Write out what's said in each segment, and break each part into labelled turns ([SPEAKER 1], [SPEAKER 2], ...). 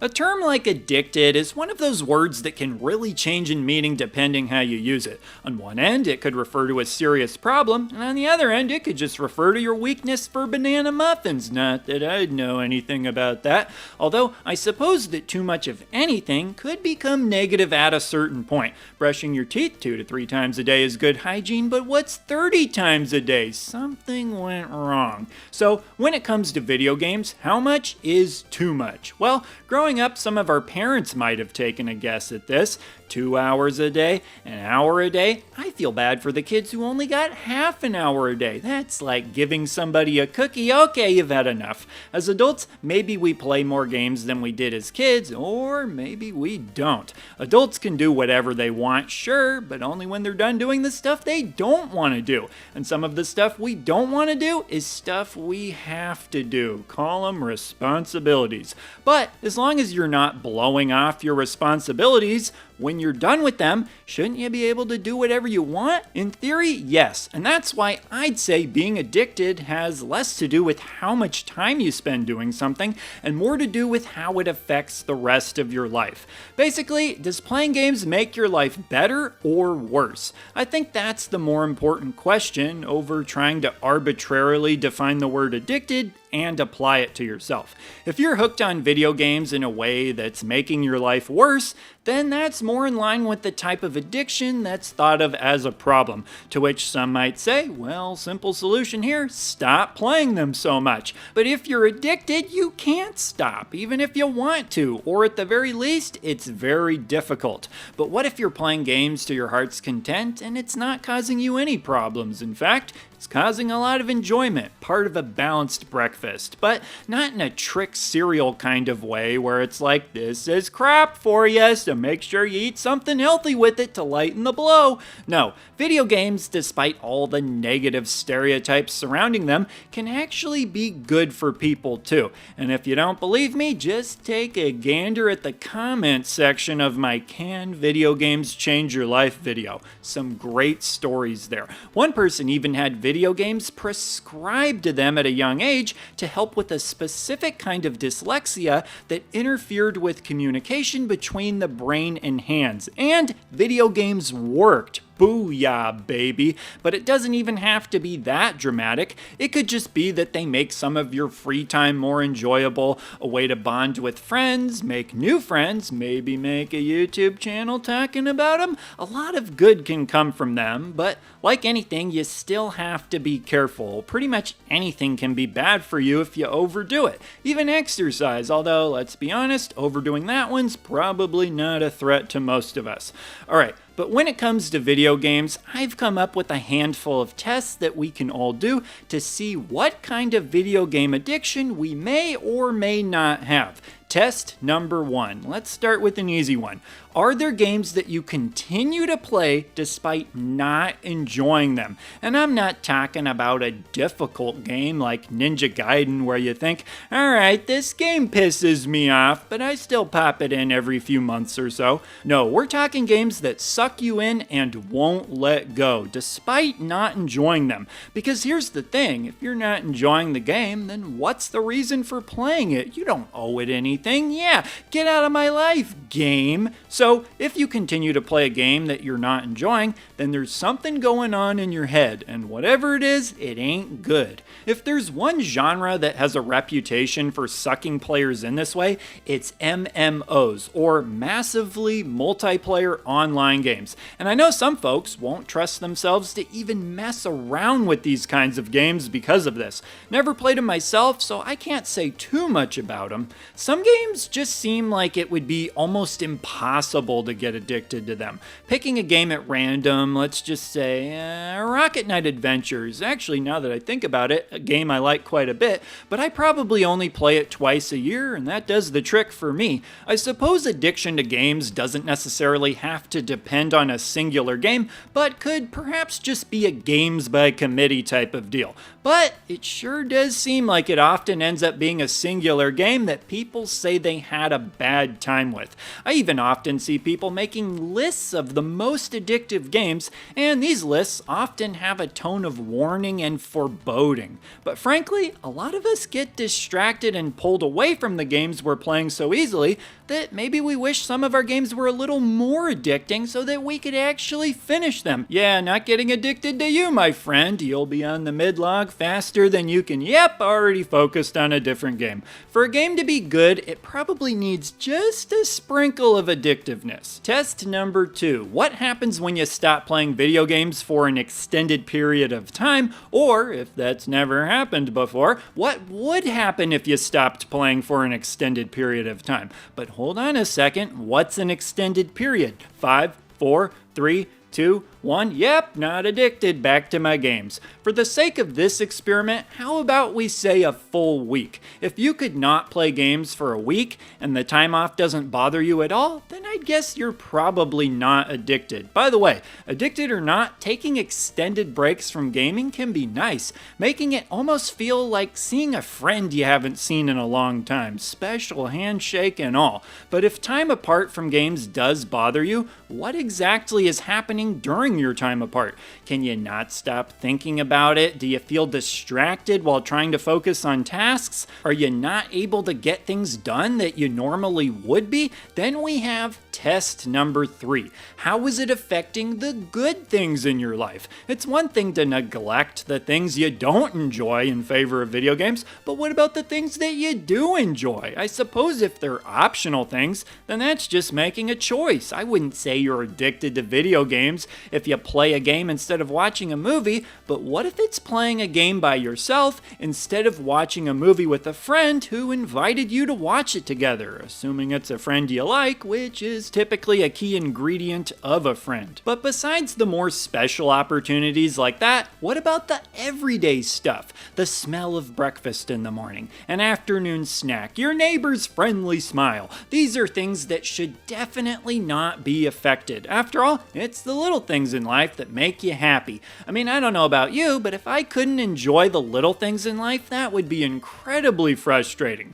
[SPEAKER 1] A term like addicted is one of those words that can really change in meaning depending how you use it. On one end, it could refer to a serious problem, and on the other end, it could just refer to your weakness for banana muffins. Not that I'd know anything about that, although I suppose that too much of anything could become negative at a certain point. Brushing your teeth 2 to 3 times a day is good hygiene, but what's 30 times a day? Something went wrong. So, when it comes to video games, how much is too much? Well, growing up, some of our parents might have taken a guess at this. 2 hours a day, an hour a day. I feel bad for the kids who only got half an hour a day. That's like giving somebody a cookie. Okay, you've had enough. As adults, maybe we play more games than we did as kids, or maybe we don't. Adults can do whatever they want, sure, but only when they're done doing the stuff they don't want to do. And some of the stuff we don't want to do is stuff we have to do. Call them responsibilities. But as long as you're not blowing off your responsibilities, when you're done with them, shouldn't you be able to do whatever you want? In theory, yes. And that's why I'd say being addicted has less to do with how much time you spend doing something and more to do with how it affects the rest of your life. Basically, does playing games make your life better or worse? I think that's the more important question over trying to arbitrarily define the word addicted and apply it to yourself. If you're hooked on video games in a way that's making your life worse, then that's more in line with the type of addiction that's thought of as a problem, to which some might say, well, simple solution here, stop playing them so much. But if you're addicted, you can't stop, even if you want to, or at the very least, it's very difficult. But what if you're playing games to your heart's content and it's not causing you any problems? In fact, it's causing a lot of enjoyment, part of a balanced breakfast, but not in a trick cereal kind of way where it's like, this is crap for you, so make sure you eat something healthy with it to lighten the blow. No, video games, despite all the negative stereotypes surrounding them, can actually be good for people too. And if you don't believe me, just take a gander at the comments section of my Can Video Games Change Your Life video. Some great stories there. One person even had video games prescribed to them at a young age to help with a specific kind of dyslexia that interfered with communication between the brain and hands. And video games worked. Booyah, baby. But it doesn't even have to be that dramatic. It could just be that they make some of your free time more enjoyable, a way to bond with friends, make new friends, maybe make a YouTube channel talking about them. A lot of good can come from them, but like anything, you still have to be careful. Pretty much anything can be bad for you if you overdo it. Even exercise, although let's be honest, overdoing that one's probably not a threat to most of us. Alright, but when it comes to video games, I've come up with a handful of tests that we can all do to see what kind of video game addiction we may or may not have. Test number 1. Let's start with an easy one. Are there games that you continue to play despite not enjoying them? And I'm not talking about a difficult game like Ninja Gaiden where you think, alright, this game pisses me off, but I still pop it in every few months or so. No, we're talking games that suck you in and won't let go, despite not enjoying them. Because here's the thing, if you're not enjoying the game, then what's the reason for playing it? You don't owe it anything. Yeah, get out of my life, game. So, if you continue to play a game that you're not enjoying, then there's something going on in your head, and whatever it is, it ain't good. If there's one genre that has a reputation for sucking players in this way, it's MMOs, or massively multiplayer online games. And I know some folks won't trust themselves to even mess around with these kinds of games because of this. Never played them myself, so I can't say too much about them. Some games just seem like it would be almost impossible to get addicted to them. Picking a game at random, let's just say Rocket Knight Adventures. Actually, now that I think about it, a game I like quite a bit, but I probably only play it twice a year, and that does the trick for me. I suppose addiction to games doesn't necessarily have to depend on a singular game, but could perhaps just be a games by committee type of deal. But it sure does seem like it often ends up being a singular game that people say they had a bad time with. I even often see people making lists of the most addictive games, and these lists often have a tone of warning and foreboding. But frankly, a lot of us get distracted and pulled away from the games we're playing so easily that maybe we wish some of our games were a little more addicting so that we could actually finish them. Yeah, not getting addicted to you, my friend. You'll be on the mid-log faster than you can, already focused on a different game. For a game to be good, it probably needs just a sprinkle of addictiveness. Test number 2. What happens when you stop playing video games for an extended period of time? Or, if that's never happened before, what would happen if you stopped playing for an extended period of time? But hold on a second, what's an extended period? 5, 4, 3, 2, 1, yep, not addicted, back to my games. For the sake of this experiment, how about we say a full week? If you could not play games for a week and the time off doesn't bother you at all, then I'd guess you're probably not addicted. By the way, addicted or not, taking extended breaks from gaming can be nice, making it almost feel like seeing a friend you haven't seen in a long time, special handshake and all. But if time apart from games does bother you, what exactly is happening during your time apart? Can you not stop thinking about it? Do you feel distracted while trying to focus on tasks? Are you not able to get things done that you normally would be? Then we have test number 3. How is it affecting the good things in your life? It's one thing to neglect the things you don't enjoy in favor of video games, but what about the things that you do enjoy? I suppose if they're optional things, then that's just making a choice. I wouldn't say you're addicted to video games if you play a game instead of watching a movie, but what if it's playing a game by yourself instead of watching a movie with a friend who invited you to watch it together, assuming it's a friend you like, which is typically a key ingredient of a friend. But besides the more special opportunities like that, what about the everyday stuff? The smell of breakfast in the morning, an afternoon snack, your neighbor's friendly smile. These are things that should definitely not be affected. After all, it's the little things in life that make you happy. I mean, I don't know about you, but if I couldn't enjoy the little things in life, that would be incredibly frustrating.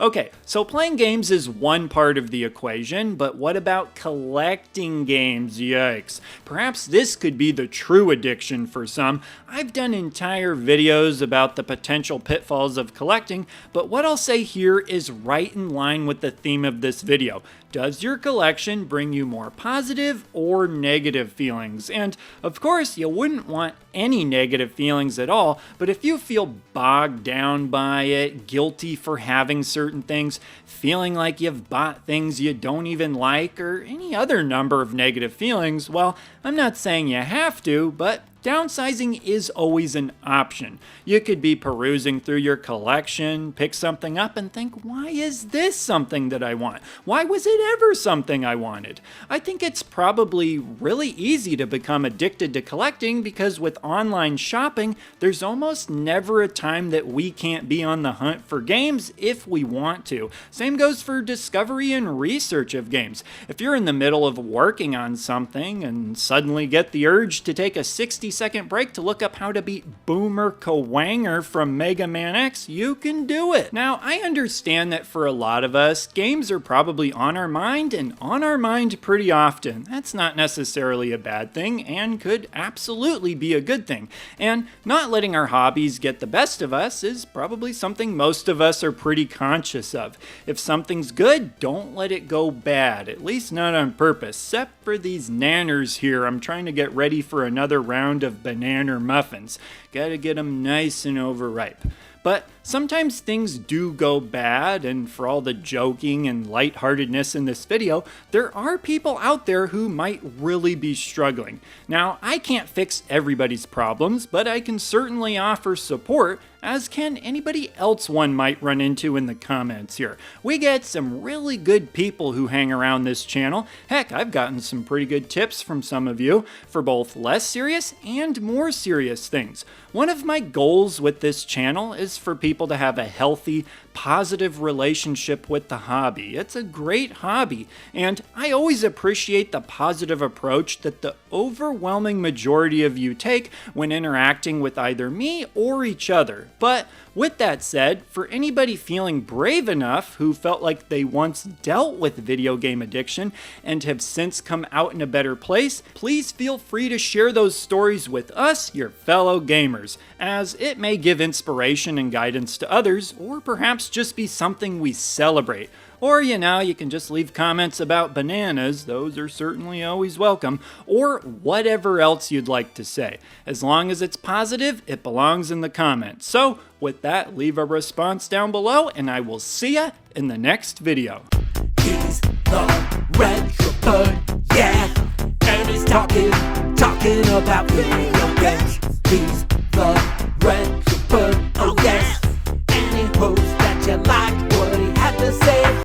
[SPEAKER 1] Okay, so playing games is one part of the equation, but what about collecting games? Yikes. Perhaps this could be the true addiction for some. I've done entire videos about the potential pitfalls of collecting, but what I'll say here is right in line with the theme of this video. Does your collection bring you more positive or negative feelings? And of course, you wouldn't want any negative feelings at all, but if you feel bogged down by it, guilty for having certain things, feeling like you've bought things you don't even like, or any other number of negative feelings, well, I'm not saying you have to, but downsizing is always an option. You could be perusing through your collection, pick something up and think, why is this something that I want? Why was it ever something I wanted? I think it's probably really easy to become addicted to collecting because with online shopping, there's almost never a time that we can't be on the hunt for games if we want to. Same goes for discovery and research of games. If you're in the middle of working on something and suddenly get the urge to take a 60-second break to look up how to beat Boomer Kawanger from Mega Man X, you can do it. Now, I understand that for a lot of us, games are probably on our mind and on our mind pretty often. That's not necessarily a bad thing and could absolutely be a good thing. And not letting our hobbies get the best of us is probably something most of us are pretty conscious of. If something's good, don't let it go bad, at least not on purpose, except for these nanners here. I'm trying to get ready for another round of banana muffins. Gotta get them nice and overripe. But sometimes things do go bad, and for all the joking and lightheartedness in this video, there are people out there who might really be struggling. Now, I can't fix everybody's problems, but I can certainly offer support, as can anybody else one might run into in the comments here. We get some really good people who hang around this channel. Heck, I've gotten some pretty good tips from some of you for both less serious and more serious things. One of my goals with this channel is for people to have a healthy, positive relationship with the hobby. It's a great hobby, and I always appreciate the positive approach that the overwhelming majority of you take when interacting with either me or each other. But With that said, for anybody feeling brave enough who felt like they once dealt with video game addiction and have since come out in a better place, please feel free to share those stories with us, your fellow gamers, as it may give inspiration and guidance to others, or perhaps just be something we celebrate. Or, you can just leave comments about bananas, those are certainly always welcome, or whatever else you'd like to say. As long as it's positive, it belongs in the comments. So, with that, leave a response down below, and I will see ya in the next video.
[SPEAKER 2] He's the retro bird, yeah, and he's talking about video games. He's